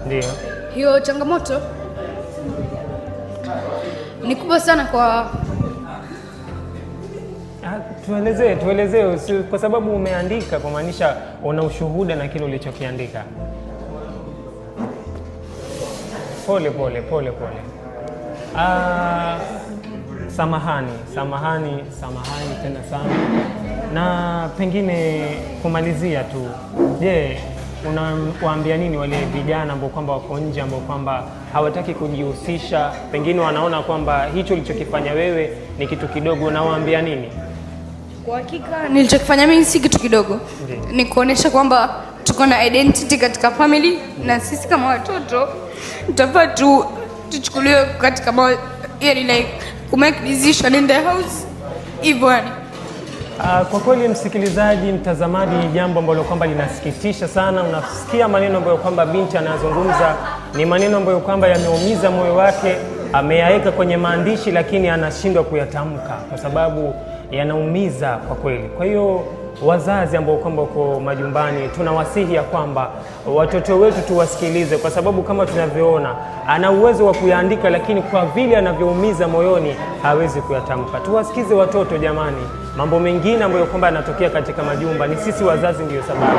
Ndio. Hiyo changamoto ni kubwa sana kwa Tuelezee kwa sababu umeandika, kumaanisha una ushuhuda na kile ulichokiandika. Pole. Samahani tena sana. Na pengine kumalizia tu, je, unawaambia nini wale vijana ambao kwamba wako nje, ambao kwamba hawataki kujihusisha, pengine wanaona kwamba hicho ulichokifanya wewe ni kitu kidogo, unawaambia nini? Kwa hakika nilichokifanya mimi si kitu kidogo. Ni kuonesha kwamba tuko na identity katika family, na sisi kama watoto tutafaa tuchukuliwe katika like to make decision in the house hivyo yani. Kwa kweli msikilizaji, mtazamaji, ni jambo ambalo kwamba linasikitisha sana. Unasikia maneno ambayo kwamba binti anazungumza, ni maneno ambayo kwamba yameumiza moyo wake, ameyaweka kwenye maandishi lakini anashindwa kuyatamka kwa sababu yanaumiza kwa kweli. Kwa hiyo wazazi ambao kwamba uko majumbani, tunawasihi ya kwamba watoto wetu tuwasikilize, kwa sababu kama tunavyoona ana uwezo wa kuyaandika, lakini kwa vile anavyoumiza moyoni hawezi kuyatamka. Tuwasikize watoto jamani. Mambo mengine ambayo kwamba yanatokea katika majumba ni sisi wazazi ndio sababu.